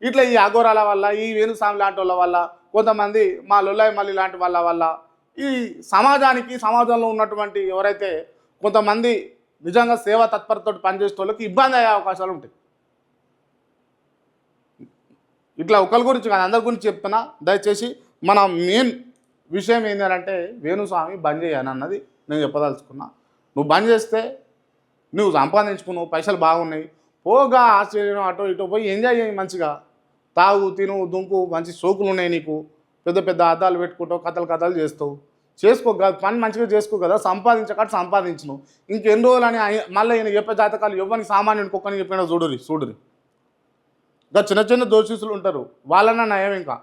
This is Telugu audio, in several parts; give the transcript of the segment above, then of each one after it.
ఇట్లా ఈ అఘోరాల వల్ల ఈ వేణుస్వామి లాంటి వాళ్ళ వల్ల కొంతమంది మా లొల్లాయి మల్లి లాంటి వాళ్ళ వల్ల ఈ సమాజంలో ఉన్నటువంటి ఎవరైతే కొంతమంది నిజంగా సేవా తత్పరతో పనిచేసే వాళ్ళకి ఇబ్బంది అయ్యే అవకాశాలు ఉంటాయి. ఇట్లా ఒకరి గురించి కాదు అందరి గురించి చెప్తున్నా. దయచేసి మన మెయిన్ విషయం ఏంటంటే వేణుస్వామి బంద్ చేయను అన్నది నేను చెప్పదలుచుకున్నా. నువ్వు బంద్ చేస్తే నువ్వు సంపాదించుకున్నావు, పైసలు బాగున్నాయి, పోగా ఆస్ట్రేలియా అటో ఇటో పోయి ఎంజాయ్ చేయి మంచిగా. తాగు తిను దుంకు, మంచి సోకులు ఉన్నాయి నీకు, పెద్ద పెద్ద అద్దాలు పెట్టుకుంటావు, కథలు చేస్తావు, చేసుకో పని మంచిగా చేసుకో కదా. సంపాదించకాడు సంపాదించను ఇంకెన్ని రోజులు అని మళ్ళీ ఈయన చెప్పే జాతకాలు ఎవరికి సామాన్యుని కుక్కని చెప్పినా చూడురి. ఇంకా చిన్న చిన్న దోషిస్తులు ఉంటారు, వాళ్ళన్నా నయం. ఇంకా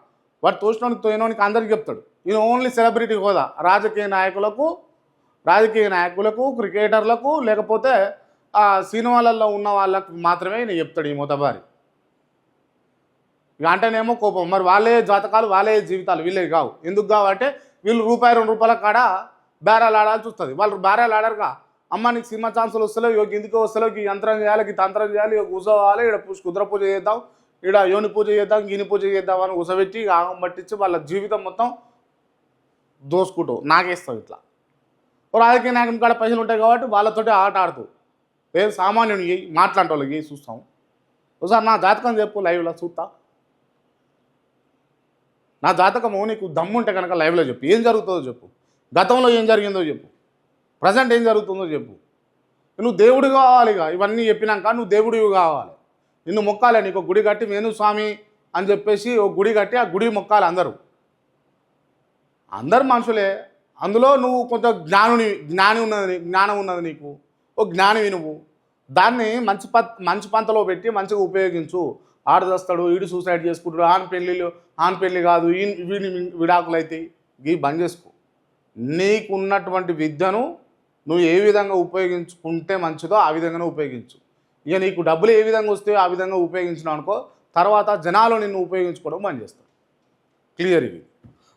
వాడు తోచినోనికి తోయినోనికి అందరికి చెప్తాడు. ఈయన ఓన్లీ సెలబ్రిటీ హోదా, రాజకీయ నాయకులకు క్రికెటర్లకు లేకపోతే సినిమాలలో ఉన్న వాళ్ళకు మాత్రమే ఈయన చెప్తాడు ఈ మొదబారి. ఇక అంటేనేమో కోపం. మరి వాళ్ళే జాతకాలు వాళ్ళే జీవితాలు వీళ్ళే కావు. ఎందుకు కావంటే వీళ్ళు రూపాయి 2 రూపాయల కాడ బేరాలు ఆడాల్సి వస్తుంది. వాళ్ళు బేరాలు ఆడరుగా. అమ్మ నీకు సినిమా ఛాన్సులు వస్తలేవు, ఇక ఎందుకు వస్తలేవు, ఈ యంత్రం చేయాలి, ఈ తంత్రం చేయాలి, ఇక కూర్చోవాలి, ఇక్కడ కుద్ర పూజ చేద్దాం, ఇక్కడ యోని పూజ చేద్దాం, గిని పూజ చేద్దాం అని కూసబెట్టి ఆగం పట్టించి వాళ్ళ జీవితం మొత్తం దోసుకుంటూ నాకేస్తావు. ఇట్లా రాజకీయ నాయకుని కాడ పైసలు ఉంటాయి కాబట్టి వాళ్ళతోటి ఆట ఆడుతూ లేదు సామాన్యుని మాట్లాడే వాళ్ళకి చూస్తాం. ఒకసారి నా జాతకం చెప్పు లైవ్లో చూస్తా. నా జాతకము నీకు దమ్ముంటే కనుక లైవ్లో చెప్పు. ఏం జరుగుతుందో చెప్పు, గతంలో ఏం జరిగిందో చెప్పు, ప్రజెంట్ ఏం జరుగుతుందో చెప్పు. నువ్వు దేవుడు కావాలి. ఇక ఇవన్నీ చెప్పినాక నువ్వు దేవుడివి కావాలి. నిన్ను మొక్కాలి. నీకు గుడి కట్టి వేణుస్వామి అని చెప్పేసి ఒక గుడి కట్టి ఆ గుడి మొక్కాలి. అందరు మనుషులే. అందులో నువ్వు కొంచెం జ్ఞానం ఉన్నది నీకు, ఓ జ్ఞానివి నువ్వు. దాన్ని మంచి పంతలో పెట్టి మంచిగా ఉపయోగించు. ఆడు చేస్తాడు, ఈడు సూసైడ్ చేసుకుంటాడు, ఆన్ పెళ్ళి కాదు, వీడి విడాకులు అయితే ఇవి బంద్ చేసుకో. నీకున్నటువంటి విద్యను నువ్వు ఏ విధంగా ఉపయోగించుకుంటే మంచిదో ఆ విధంగానే ఉపయోగించు. ఇక నీకు డబ్బులు ఏ విధంగా వస్తాయో ఆ విధంగా ఉపయోగించినావు అనుకో, తర్వాత జనాలు నిన్ను ఉపయోగించుకోవడం బంద్ చేస్తారు. క్లియర్ ఇది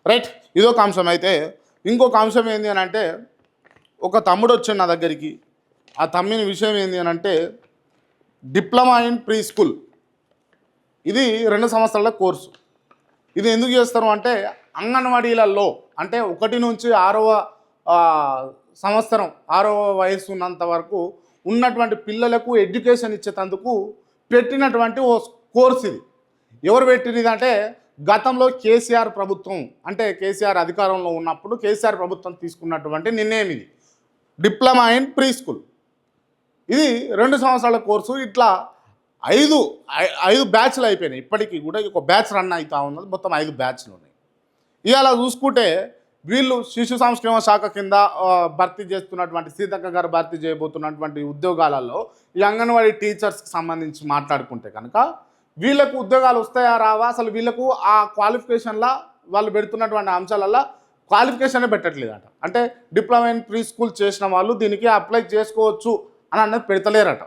రైట్. ఇదొక అంశం. అయితే ఇంకొక అంశం ఏంటి అని అంటే, ఒక తమ్ముడు వచ్చాడు నా దగ్గరికి. ఆ తమ్మిని విషయం ఏంటి అని అంటే డిప్లొమా ఇన్ ప్రీ స్కూల్. ఇది 2 సంవత్సరాల కోర్సు. ఇది ఎందుకు చేస్తారు అంటే అంగన్వాడీలలో అంటే 1 నుంచి 6వ సంవత్సరం 6వ వయసు ఉన్నంత వరకు ఉన్నటువంటి పిల్లలకు ఎడ్యుకేషన్ ఇచ్చేటందుకు పెట్టినటువంటి ఓ కోర్సు ఇది. ఎవరు పెట్టినది అంటే గతంలో కేసీఆర్ ప్రభుత్వం, అంటే కేసీఆర్ అధికారంలో ఉన్నప్పుడు కేసీఆర్ ప్రభుత్వం తీసుకున్నటువంటి నిర్ణయం ఇది, డిప్లొమా ఇన్ ప్రీ స్కూల్. ఇది 2 సంవత్సరాల కోర్సు. ఇట్లా 5 బ్యాచ్లు అయిపోయినాయి. ఇప్పటికీ కూడా ఒక బ్యాచ్ రన్ అవుతూ ఉన్నది. మొత్తం 5 బ్యాచ్లు ఉన్నాయి. ఇవాళ చూసుకుంటే వీళ్ళు శిశు సంక్షేమ శాఖ కింద భర్తీ చేస్తున్నటువంటి సీతక్క గారు భర్తీ చేయబోతున్నటువంటి ఉద్యోగాలలో ఈ అంగన్వాడీ టీచర్స్కి సంబంధించి మాట్లాడుకుంటే కనుక వీళ్ళకు ఉద్యోగాలు వస్తాయా రావా, అసలు వీళ్ళకు ఆ క్వాలిఫికేషన్లా వాళ్ళు పెడుతున్నటువంటి అంశాలల్లో క్వాలిఫికేషనే పెట్టట్లేదట. అంటే డిప్లొమా ఇన్ ప్రీ స్కూల్ చేసిన వాళ్ళు దీనికి అప్లై చేసుకోవచ్చు అని అన్నది పెడతలేరట.